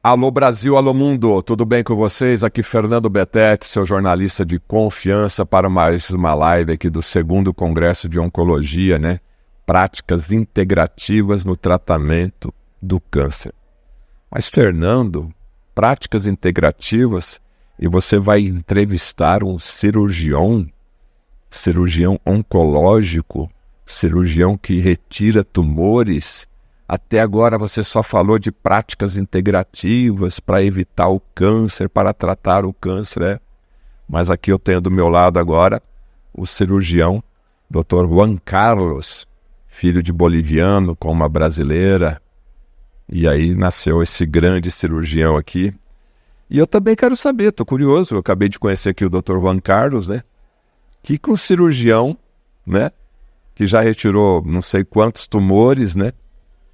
Alô Brasil, alô mundo, tudo bem com vocês? Aqui Fernando Betete, seu jornalista de confiança para mais uma live aqui do 2º Congresso de Oncologia, né? Práticas integrativas no tratamento do câncer. Mas Fernando, práticas integrativas e você vai entrevistar um cirurgião oncológico, cirurgião que retira tumores. Até agora você só falou de práticas integrativas para evitar o câncer, para tratar o câncer, né? Mas aqui eu tenho do meu lado agora o cirurgião Dr. Juan Carlos, filho de boliviano com uma brasileira. E aí nasceu esse grande cirurgião aqui. E eu também quero saber, estou curioso, eu acabei de conhecer aqui o Dr. Juan Carlos, né? Que um cirurgião, né? Que já retirou não sei quantos tumores, né?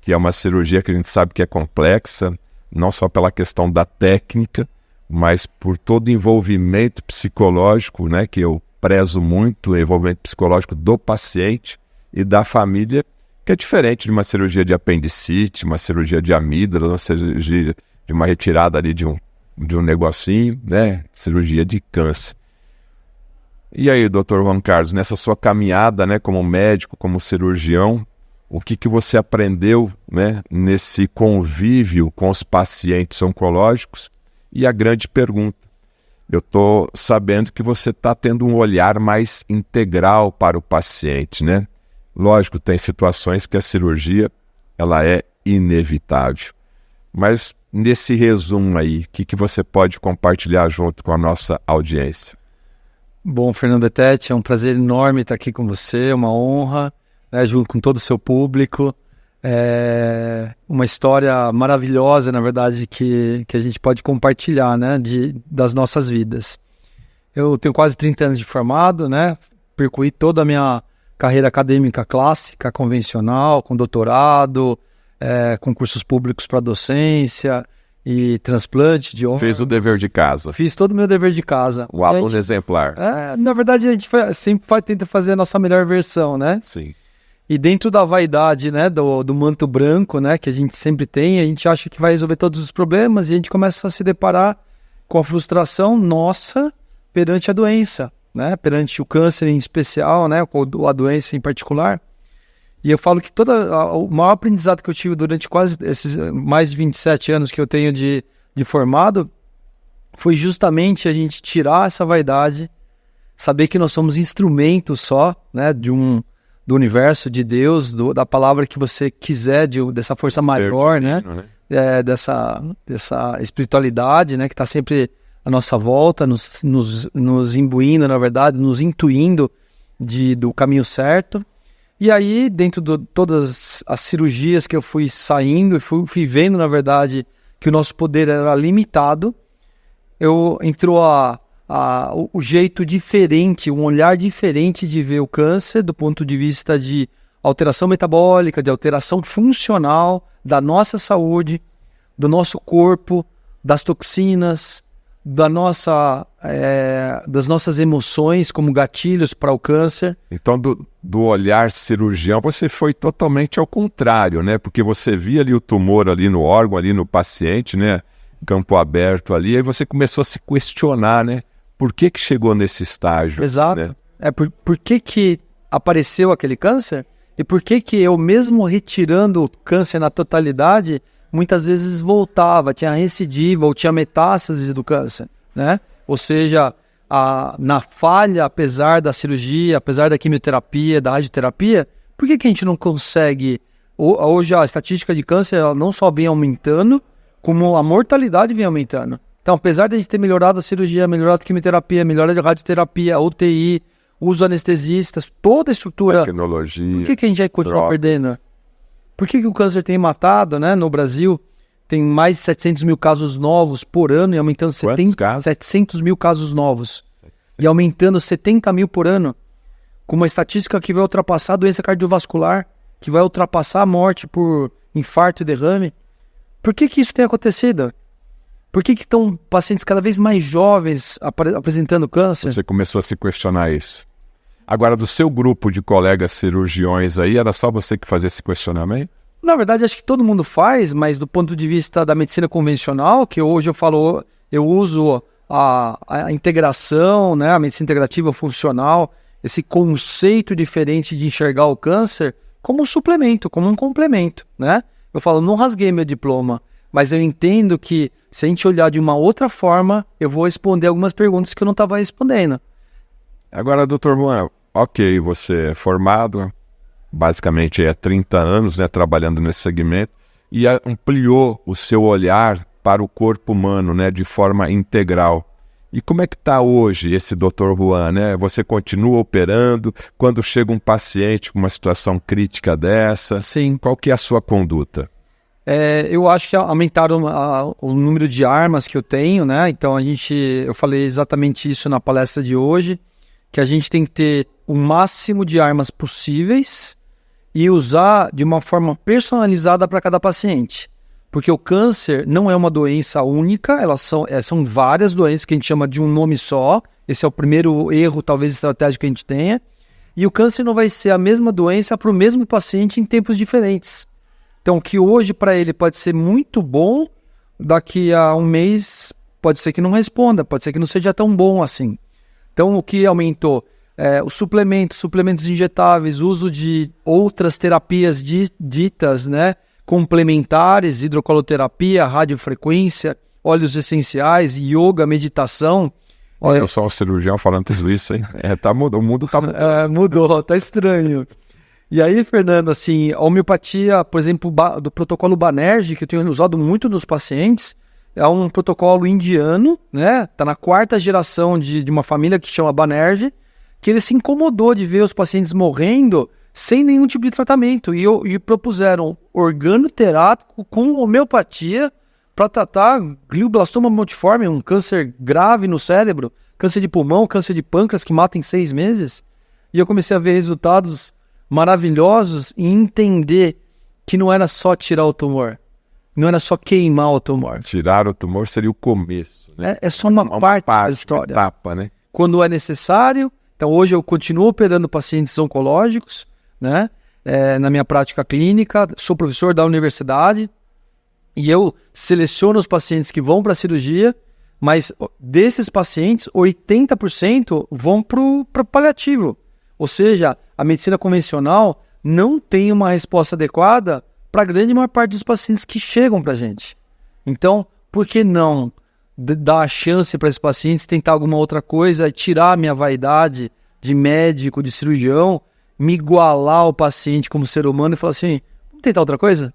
Que é uma cirurgia que a gente sabe que é complexa, não só pela questão da técnica, mas por todo o envolvimento psicológico, né, que eu prezo muito, o envolvimento psicológico do paciente e da família, que é diferente de uma cirurgia de apendicite, uma cirurgia de amígdala, uma cirurgia de uma retirada ali de um negocinho, né, cirurgia de câncer. E aí, Dr. Juan Carlos, nessa sua caminhada, né, como médico, como cirurgião, o que você aprendeu, né, nesse convívio com os pacientes oncológicos? E a grande pergunta, eu estou sabendo que você está tendo um olhar mais integral para o paciente, né? Lógico, tem situações que a cirurgia ela é inevitável. Mas nesse resumo aí, o que você pode compartilhar junto com a nossa audiência? Bom, Fernando Betete, é um prazer enorme estar aqui com você, uma honra. Junto com todo o seu público, uma história maravilhosa, na verdade, que a gente pode compartilhar, né, das nossas vidas. Eu tenho quase 30 anos de formado, né, percorri toda a minha carreira acadêmica clássica, convencional, com doutorado, concursos públicos para docência e transplante de órgãos. Fez o dever de casa. Fiz todo o meu dever de casa. O aluno exemplar. Na verdade, a gente sempre tenta fazer a nossa melhor versão, né? Sim. E dentro da vaidade, né, do manto branco, né, que a gente sempre tem, a gente acha que vai resolver todos os problemas e a gente começa a se deparar com a frustração nossa perante a doença, né, perante o câncer em especial, né, ou a doença em particular. E eu falo que o maior aprendizado que eu tive durante quase esses mais de 27 anos que eu tenho de formado foi justamente a gente tirar essa vaidade, saber que nós somos instrumentos só, né, do universo, de Deus, da palavra que você quiser, dessa força maior, divino, né? Dessa espiritualidade, né? Que está sempre à nossa volta, nos imbuindo, na verdade, nos intuindo do caminho certo. E aí, dentro de todas as cirurgias que eu fui saindo, fui vendo, na verdade, que o nosso poder era limitado, entrou o jeito diferente, um olhar diferente de ver o câncer do ponto de vista de alteração metabólica, de alteração funcional da nossa saúde, do nosso corpo, das toxinas, das nossas emoções como gatilhos para o câncer. Então, do olhar cirurgião, você foi totalmente ao contrário, né? Porque você via ali o tumor ali no órgão, ali no paciente, né? Campo aberto ali, aí você começou a se questionar, né? Por que chegou nesse estágio? Exato. Né? Por que apareceu aquele câncer? E por que eu, mesmo retirando o câncer na totalidade, muitas vezes voltava, tinha recidiva ou tinha metástase do câncer, né? Ou seja, na falha, apesar da cirurgia, apesar da quimioterapia, da radioterapia, por que a gente não consegue... Hoje a estatística de câncer ela não só vem aumentando, como a mortalidade vem aumentando. Então, apesar de a gente ter melhorado a cirurgia, melhorado a quimioterapia, melhorado a radioterapia, a UTI, uso anestesistas, toda a estrutura... Tecnologia... Por que a gente vai continuar perdendo? Por que o câncer tem matado, né? No Brasil, tem mais de 700 mil casos novos por ano e aumentando 700 mil casos novos. 700. E aumentando 70 mil por ano, com uma estatística que vai ultrapassar a doença cardiovascular, que vai ultrapassar a morte por infarto e derrame. Por que isso tem acontecido? Por que estão pacientes cada vez mais jovens apresentando câncer? Você começou a se questionar isso. Agora, do seu grupo de colegas cirurgiões aí, era só você que fazia esse questionamento? Na verdade, acho que todo mundo faz, mas do ponto de vista da medicina convencional, que hoje eu uso a integração, né, a medicina integrativa funcional, esse conceito diferente de enxergar o câncer como um suplemento, como um complemento, né? Eu falo, não rasguei meu diploma, mas eu entendo que se a gente olhar de uma outra forma, eu vou responder algumas perguntas que eu não estava respondendo. Agora, doutor Juan, ok, você é formado, basicamente há 30 anos, né, trabalhando nesse segmento, e ampliou o seu olhar para o corpo humano, né, de forma integral. E como é que está hoje esse doutor Juan, né? Você continua operando? Quando chega um paciente com uma situação crítica dessa, Sim. Qual que é a sua conduta? Eu acho que aumentaram o número de armas que eu tenho, né? Então eu falei exatamente isso na palestra de hoje, que a gente tem que ter o máximo de armas possíveis e usar de uma forma personalizada para cada paciente. Porque o câncer não é uma doença única, elas são várias doenças que a gente chama de um nome só. Esse é o primeiro erro, talvez, estratégico que a gente tenha. E o câncer não vai ser a mesma doença para o mesmo paciente em tempos diferentes. Então, o que hoje para ele pode ser muito bom, daqui a um mês pode ser que não responda, pode ser que não seja tão bom assim. Então, o que aumentou? Os suplementos injetáveis, uso de outras terapias ditas, né, complementares, hidrocoloterapia, radiofrequência, óleos essenciais, yoga, meditação. Olha, eu sou um cirurgião falando tudo isso, hein? O mundo tá mudando. Mudou, tá estranho. E aí, Fernando, assim, a homeopatia, por exemplo, do protocolo Banerjee, que eu tenho usado muito nos pacientes, é um protocolo indiano, né? Tá na 4ª geração de uma família que chama Banerjee, que ele se incomodou de ver os pacientes morrendo sem nenhum tipo de tratamento. E propuseram organoterápico com homeopatia para tratar glioblastoma multiforme, um câncer grave no cérebro, câncer de pulmão, câncer de pâncreas que mata em 6 meses. E eu comecei a ver resultados maravilhosos e entender que não era só tirar o tumor, não era só queimar o tumor. Tirar o tumor seria o começo, né? É só uma parte da história. Etapa, né? Quando é necessário. Então hoje eu continuo operando pacientes oncológicos, né? Na minha prática clínica, sou professor da universidade e eu seleciono os pacientes que vão para a cirurgia, mas desses pacientes, 80% vão para o paliativo. Ou seja, a medicina convencional não tem uma resposta adequada para a grande maior parte dos pacientes que chegam para a gente. Então, por que não dar a chance para esses pacientes tentar alguma outra coisa, tirar a minha vaidade de médico, de cirurgião, me igualar ao paciente como ser humano e falar assim, vamos tentar outra coisa?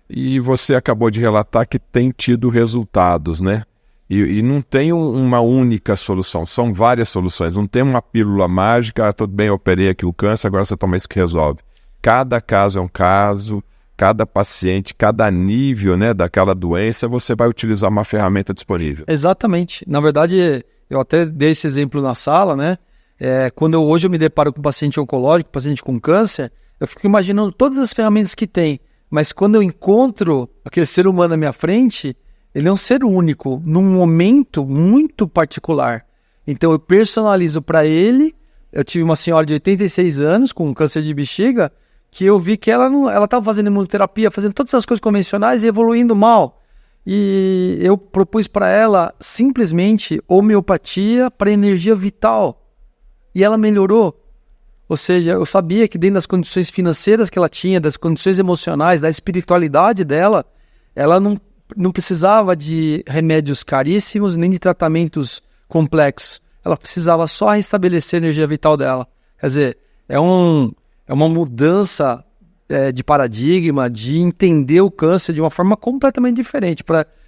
E você acabou de relatar que tem tido resultados, né? E não tem uma única solução, são várias soluções. Não tem uma pílula mágica, tudo bem, eu operei aqui o câncer, agora você toma isso que resolve. Cada caso é um caso, cada paciente, cada nível, né, daquela doença, você vai utilizar uma ferramenta disponível. Exatamente. Na verdade, eu até dei esse exemplo na sala, né? Quando hoje eu me deparo com um paciente oncológico, paciente com câncer, eu fico imaginando todas as ferramentas que tem. Mas quando eu encontro aquele ser humano na minha frente, ele é um ser único, num momento muito particular. Então eu personalizo para ele. Eu tive uma senhora de 86 anos com câncer de bexiga, que eu vi que ela estava fazendo imunoterapia, fazendo todas as coisas convencionais e evoluindo mal. E eu propus para ela simplesmente homeopatia para energia vital. E ela melhorou. Ou seja, eu sabia que dentro das condições financeiras que ela tinha, das condições emocionais, da espiritualidade dela, ela não precisava de remédios caríssimos, nem de tratamentos complexos. Ela precisava só restabelecer a energia vital dela. Quer dizer, é uma mudança de paradigma, de entender o câncer de uma forma completamente diferente.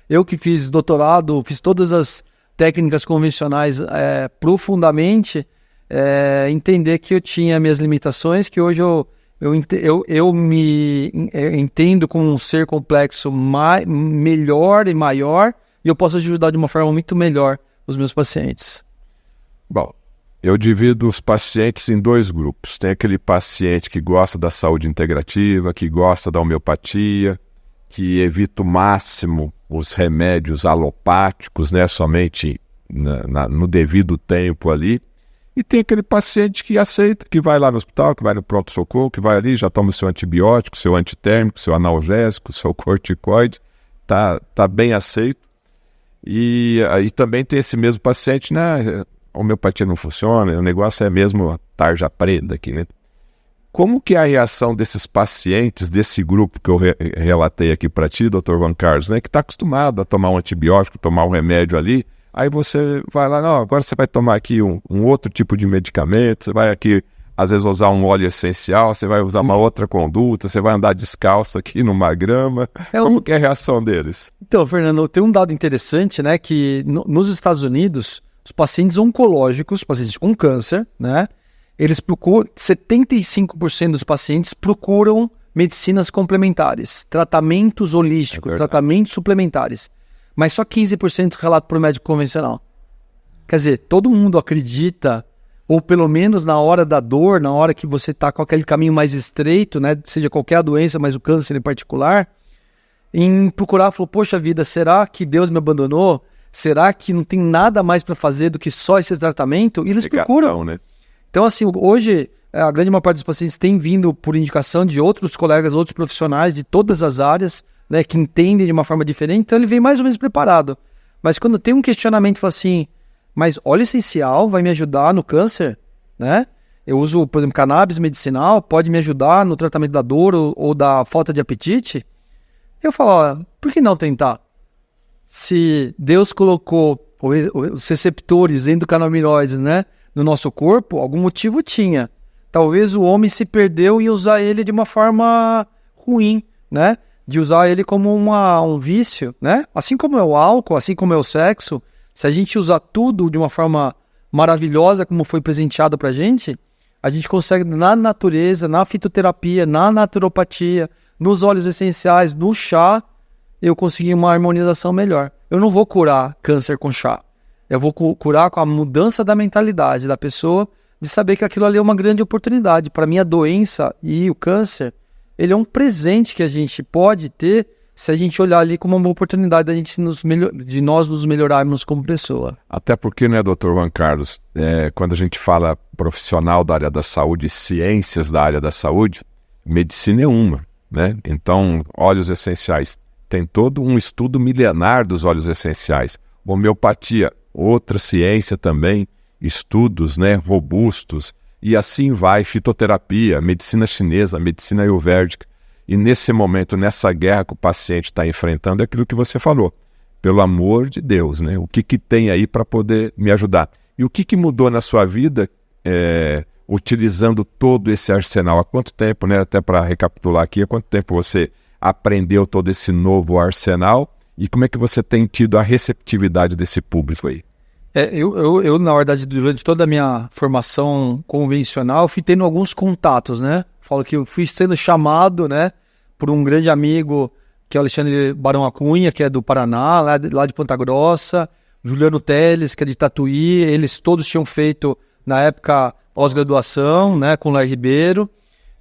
Eu que fiz doutorado, fiz todas as técnicas convencionais profundamente, entender que eu tinha minhas limitações, que hoje eu me entendo como um ser complexo melhor e maior, e eu posso ajudar de uma forma muito melhor os meus pacientes. Bom, eu divido os pacientes em 2 grupos. Tem aquele paciente que gosta da saúde integrativa, que gosta da homeopatia, que evita o máximo os remédios alopáticos, né, somente no devido tempo ali. E tem aquele paciente que aceita, que vai lá no hospital, que vai no pronto-socorro, que vai ali, já toma o seu antibiótico, seu antitérmico, seu analgésico, seu corticoide, tá bem aceito. E aí também tem esse mesmo paciente, né? A homeopatia não funciona, o negócio é mesmo a tarja preta aqui, né? Como que é a reação desses pacientes, desse grupo que eu relatei aqui para ti, Dr. Juan Carlos, né? Que está acostumado a tomar um antibiótico, tomar um remédio ali, aí você vai lá, não, agora você vai tomar aqui um outro tipo de medicamento, você vai aqui, às vezes, usar um óleo essencial, você vai usar uma outra conduta, você vai andar descalço aqui numa grama. Como que é a reação deles? Então, Fernando, tem um dado interessante, né, que nos Estados Unidos, os pacientes oncológicos, pacientes com câncer, né, eles procuram, 75% dos pacientes procuram medicinas complementares, tratamentos holísticos, tratamentos suplementares. Mas só 15% relata para o médico convencional. Quer dizer, todo mundo acredita, ou pelo menos na hora da dor, na hora que você está com aquele caminho mais estreito, né, seja qualquer doença, mas o câncer em particular, em procurar, falou, poxa vida, será que Deus me abandonou? Será que não tem nada mais para fazer do que só esse tratamento? E eles procuram. Né? Então, assim, hoje, a grande maior parte dos pacientes tem vindo por indicação de outros colegas, outros profissionais de todas as áreas, né, que entendem de uma forma diferente, então ele vem mais ou menos preparado. Mas quando tem um questionamento, fala assim, mas óleo essencial vai me ajudar no câncer, né? Eu uso, por exemplo, cannabis medicinal, pode me ajudar no tratamento da dor ou da falta de apetite? Eu falo, ó, por que não tentar? Se Deus colocou os receptores endocannabinoides, né, no nosso corpo, algum motivo tinha. Talvez o homem se perdeu em usar ele de uma forma ruim, né? De usar ele como um vício, né? Assim como é o álcool, assim como é o sexo, se a gente usar tudo de uma forma maravilhosa, como foi presenteado pra gente, a gente consegue na natureza, na fitoterapia, na naturopatia, nos óleos essenciais, no chá, eu consegui uma harmonização melhor. Eu não vou curar câncer com chá. Eu vou curar com a mudança da mentalidade da pessoa, de saber que aquilo ali é uma grande oportunidade. Para mim, a doença e o câncer, ele é um presente que a gente pode ter se a gente olhar ali como uma oportunidade de nós nos melhorarmos como pessoa. Até porque, né, Dr. Juan Carlos, quando a gente fala profissional da área da saúde, ciências da área da saúde, medicina é uma, né? Então, óleos essenciais. Tem todo um estudo milenar dos óleos essenciais. Homeopatia, outra ciência também, estudos, né, robustos, e assim vai, fitoterapia, medicina chinesa, medicina ayurvédica. E nesse momento, nessa guerra que o paciente está enfrentando, é aquilo que você falou. Pelo amor de Deus, né? O que tem aí para poder me ajudar? E o que mudou na sua vida utilizando todo esse arsenal? Há quanto tempo, né? Até para recapitular aqui, há quanto tempo você aprendeu todo esse novo arsenal? E como é que você tem tido a receptividade desse público aí? Eu, na verdade, durante toda a minha formação convencional, fui tendo alguns contatos, né? Falo que eu fui sendo chamado, né, por um grande amigo, que é o Alexandre Barão Acunha, que é do Paraná, lá de Ponta Grossa, Juliano Teles, que é de Tatuí, eles todos tinham feito, na época, pós-graduação, né, com o Lair Ribeiro,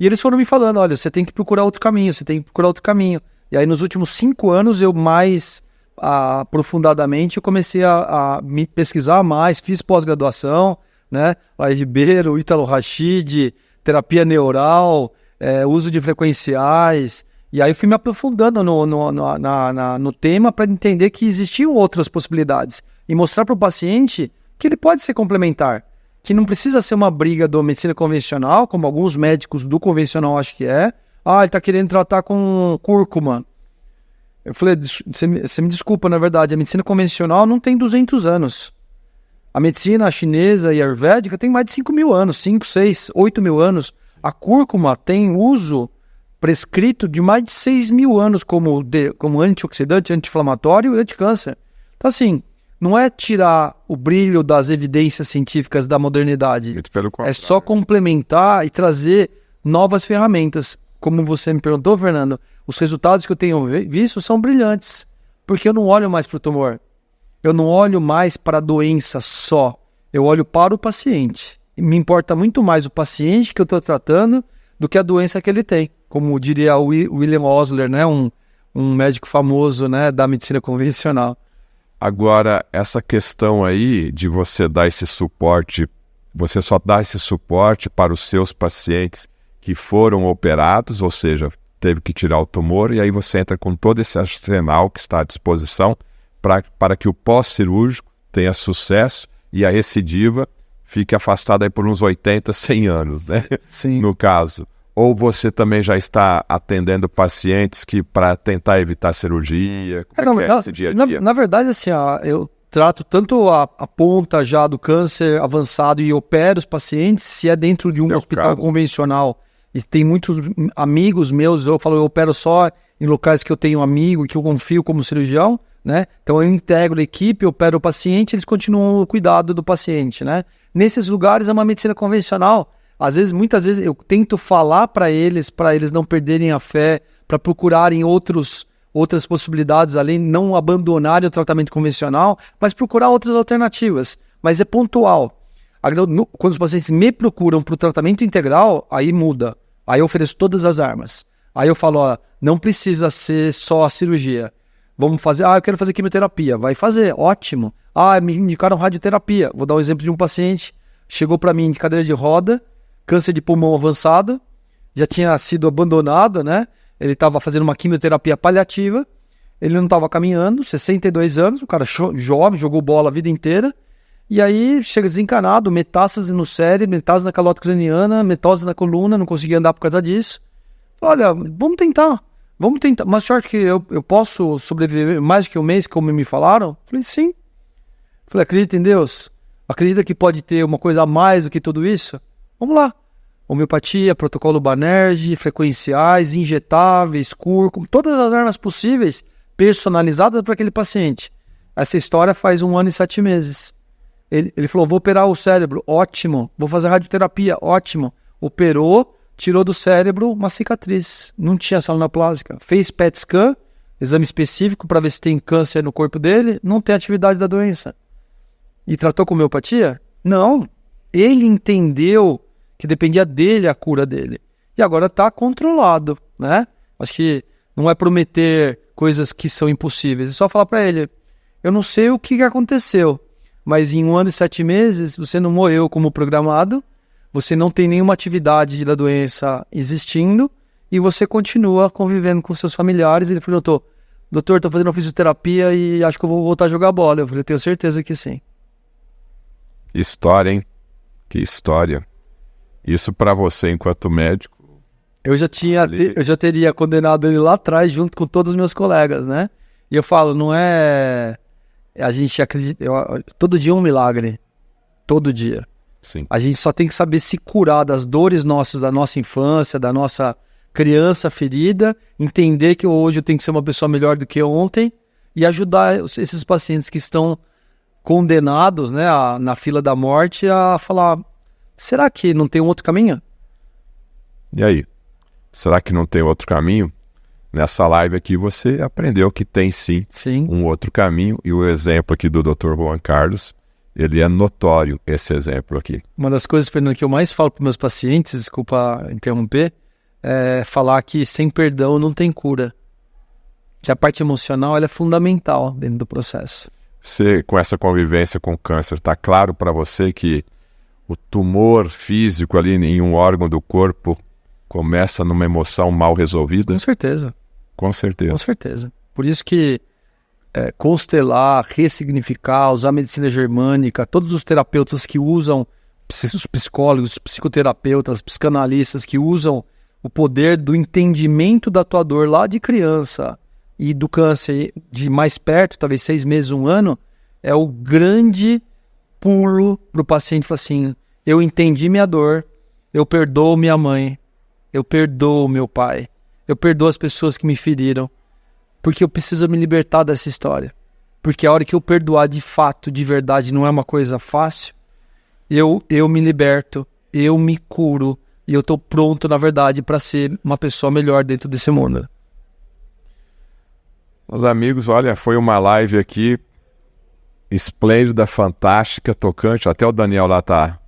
e eles foram me falando, olha, você tem que procurar outro caminho, você tem que procurar outro caminho. E aí, nos últimos 5 anos, eu mais aprofundadamente, eu comecei a me pesquisar mais, fiz pós-graduação, né, Lair Ribeiro, Ítalo Rachid, terapia neural, uso de frequenciais, e aí fui me aprofundando no tema para entender que existiam outras possibilidades e mostrar para o paciente que ele pode ser complementar, que não precisa ser uma briga da medicina convencional, como alguns médicos do convencional acham que é. Ele está querendo tratar com cúrcuma. Eu falei, você me desculpa, na verdade, a medicina convencional não tem 200 anos. A medicina chinesa e ayurvédica tem mais de 5 mil anos, 5, 6, 8 mil anos. A cúrcuma tem uso prescrito de mais de 6 mil anos como antioxidante, anti-inflamatório e anticâncer. Então, assim, não é tirar o brilho das evidências científicas da modernidade. É só complementar e trazer novas ferramentas. Como você me perguntou, Fernando, os resultados que eu tenho visto são brilhantes, porque eu não olho mais para o tumor. Eu não olho mais para a doença só, eu olho para o paciente. E me importa muito mais o paciente que eu estou tratando do que a doença que ele tem. Como diria o William Osler, né? um médico famoso, né, da medicina convencional. Agora, essa questão aí de você dar esse suporte você só dá esse suporte para os seus pacientes que foram operados, ou seja, teve que tirar o tumor, e aí você entra com todo esse arsenal que está à disposição para que o pós-cirúrgico tenha sucesso e a recidiva fique afastada aí por uns 80, 100 anos, né? Sim. No caso. Ou você também já está atendendo pacientes que para tentar evitar cirurgia? Como é que é esse dia a dia? Na verdade, assim, eu trato tanto a ponta já do câncer avançado e opero os pacientes, se é dentro de um hospital convencional. E tem muitos amigos meus, eu opero só em locais que eu tenho amigo, que eu confio como cirurgião, né? Então eu integro a equipe, opero o paciente, eles continuam o cuidado do paciente, né? Nesses lugares é uma medicina convencional. Muitas vezes eu tento falar para eles não perderem a fé, para procurarem outras possibilidades, além de não abandonarem o tratamento convencional, mas procurar outras alternativas. Mas é pontual. Quando os pacientes me procuram para o tratamento integral, aí muda. Aí eu ofereço todas as armas. Aí eu falo, não precisa ser só a cirurgia. Vamos fazer, eu quero fazer quimioterapia. Vai fazer, ótimo. Me indicaram radioterapia. Vou dar um exemplo de um paciente. Chegou para mim de cadeira de roda, câncer de pulmão avançado, já tinha sido abandonado, né? Ele estava fazendo uma quimioterapia paliativa, ele não estava caminhando, 62 anos, um cara jovem, jogou bola a vida inteira, e aí chega desencanado, metástase no cérebro, metástase na calota craniana, metástase na coluna, não conseguia andar por causa disso. Olha, vamos tentar, mas você acha que eu posso sobreviver mais que um mês, como me falaram? Falei, sim. Falei, acredita em Deus? Acredita que pode ter uma coisa a mais do que tudo isso? Vamos lá. Homeopatia, protocolo Banerjee, frequenciais, injetáveis, cúrcuma, todas as armas possíveis, personalizadas para aquele paciente. Essa história faz 1 ano e 7 meses. Ele falou, vou operar o cérebro, ótimo. Vou fazer radioterapia, ótimo. Operou, tirou do cérebro uma cicatriz. Não tinha célula plásica. Fez PET scan, exame específico para ver se tem câncer no corpo dele, não tem atividade da doença. E tratou com homeopatia? Não. Ele entendeu que dependia dele a cura dele. E agora está controlado, né? Acho que não é prometer coisas que são impossíveis. É só falar para ele, eu não sei o que aconteceu, mas em 1 ano e 7 meses você não morreu como programado, você não tem nenhuma atividade da doença existindo e você continua convivendo com seus familiares. Ele falou, doutor, estou fazendo fisioterapia e acho que eu vou voltar a jogar bola. Eu falei, tenho certeza que sim. História, hein? Que história. Isso para você, enquanto médico... Eu já teria condenado ele lá atrás, junto com todos os meus colegas, né? E eu falo, não é... A gente acredita... todo dia é um milagre. Todo dia. Sim. A gente só tem que saber se curar das dores nossas, da nossa infância, da nossa criança ferida, entender que hoje eu tenho que ser uma pessoa melhor do que ontem e ajudar esses pacientes que estão condenados, né, na fila da morte, a falar, será que não tem um outro caminho? E aí? Será que não tem outro caminho? Nessa live aqui você aprendeu que tem sim um outro caminho, e o exemplo aqui do Dr. Juan Carlos, ele é notório, esse exemplo aqui. Uma das coisas, Fernando, que eu mais falo para meus pacientes, desculpa interromper, é falar que sem perdão não tem cura. Que a parte emocional ela é fundamental dentro do processo. Você, com essa convivência com o câncer, está claro para você que o tumor físico ali em um órgão do corpo começa numa emoção mal resolvida? Com certeza. Com certeza. Com certeza. Por isso que constelar, ressignificar, usar medicina germânica, todos os terapeutas que usam, os psicólogos, os psicoterapeutas, os psicanalistas que usam o poder do entendimento da tua dor lá de criança e do câncer de mais perto, talvez 6 meses, 1 ano, é o grande pulo para o paciente falar assim, eu entendi minha dor, eu perdoo minha mãe, eu perdoo meu pai, eu perdoo as pessoas que me feriram, porque eu preciso me libertar dessa história. Porque a hora que eu perdoar de fato, de verdade, não é uma coisa fácil, eu me liberto, eu me curo, e eu estou pronto, na verdade, para ser uma pessoa melhor dentro desse mundo. Meus amigos, olha, foi uma live aqui esplêndida, fantástica, tocante. Até o Daniel lá tá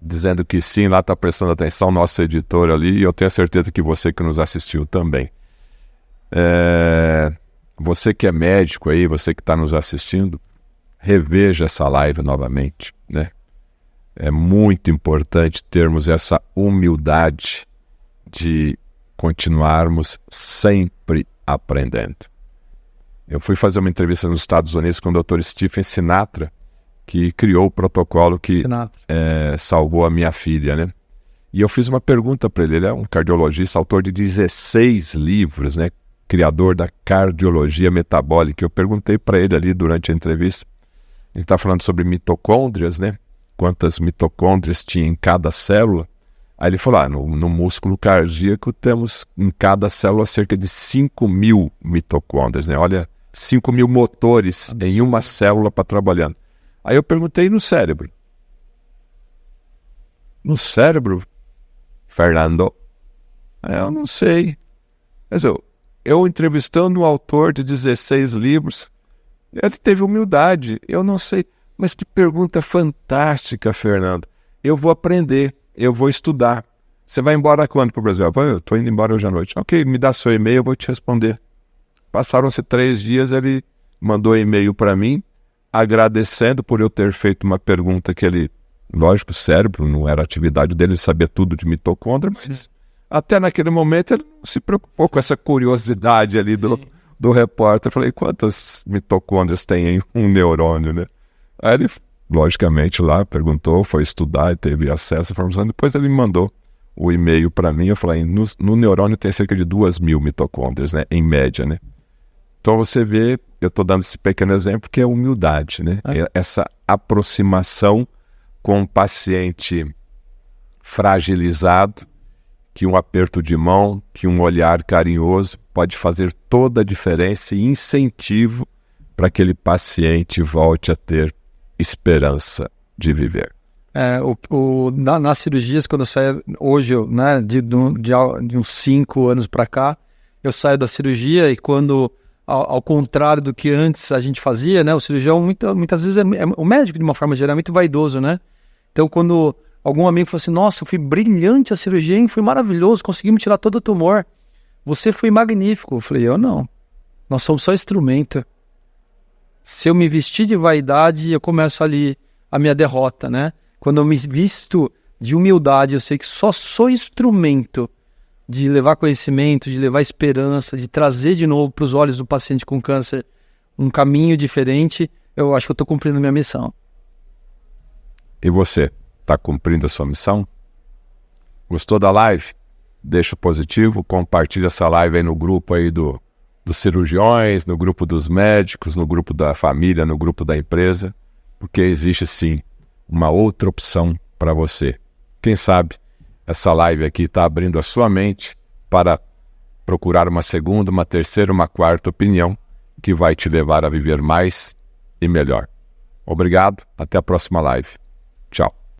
dizendo que sim, lá tá prestando atenção, nosso editor ali, e eu tenho certeza que você que nos assistiu também. Você que é médico aí, você que está nos assistindo, reveja essa live novamente, né? É muito importante termos essa humildade de continuarmos sempre aprendendo. Eu fui fazer uma entrevista nos Estados Unidos com o Dr. Stephen Sinatra, que criou o protocolo que salvou a minha filha, né? E eu fiz uma pergunta para ele. Ele é um cardiologista, autor de 16 livros, né? Criador da cardiologia metabólica. Eu perguntei para ele ali durante a entrevista. Ele está falando sobre mitocôndrias, né? Quantas mitocôndrias tinha em cada célula. Aí ele falou, no músculo cardíaco temos em cada célula cerca de 5.000 mitocôndrias, né? Olha, 5.000 motores em uma célula para trabalhando. Aí eu perguntei no cérebro. No cérebro, Fernando? Eu não sei. Mas eu entrevistando um autor de 16 livros, ele teve humildade. Eu não sei. Mas que pergunta fantástica, Fernando. Eu vou aprender, eu vou estudar. Você vai embora quando para o Brasil? Eu estou indo embora hoje à noite. Ok, me dá seu e-mail, eu vou te responder. Passaram-se 3 dias, ele mandou e-mail para mim, agradecendo por eu ter feito uma pergunta que ele, lógico, o cérebro não era a atividade dele, ele sabia tudo de mitocôndria, mas até naquele momento ele não se preocupou com essa curiosidade ali do repórter. Eu falei, quantas mitocôndrias tem em um neurônio, né? Aí ele, logicamente, lá perguntou, foi estudar e teve acesso à informação. Depois ele me mandou o e-mail para mim. Eu falei, no neurônio tem cerca de 2.000 mitocôndrias, né? Em média, né? Então você vê, eu estou dando esse pequeno exemplo, que é humildade, né? Essa aproximação com um paciente fragilizado, que um aperto de mão, que um olhar carinhoso pode fazer toda a diferença e incentivo para que aquele paciente volte a ter esperança de viver. Nas cirurgias, quando eu saio hoje, né, de uns 5 anos para cá, eu saio da cirurgia e quando, ao contrário do que antes a gente fazia, né, o cirurgião muitas vezes o médico, de uma forma geral, é muito vaidoso, né? Então, quando algum amigo falou assim, nossa, foi brilhante a cirurgia, hein? Foi maravilhoso, conseguimos tirar todo o tumor. Você foi magnífico. Eu falei, eu não. Nós somos só instrumento. Se eu me vestir de vaidade, eu começo ali a minha derrota, né? Quando eu me visto de humildade, eu sei que só sou instrumento de levar conhecimento, de levar esperança, de trazer de novo para os olhos do paciente com câncer um caminho diferente, eu acho que eu estou cumprindo a minha missão. E você, está cumprindo a sua missão? Gostou da live? Deixa o positivo, compartilha essa live aí no grupo aí dos cirurgiões, no grupo dos médicos, no grupo da família, no grupo da empresa, porque existe sim uma outra opção para você. Quem sabe essa live aqui está abrindo a sua mente para procurar uma segunda, uma terceira, uma quarta opinião que vai te levar a viver mais e melhor. Obrigado, até a próxima live. Tchau.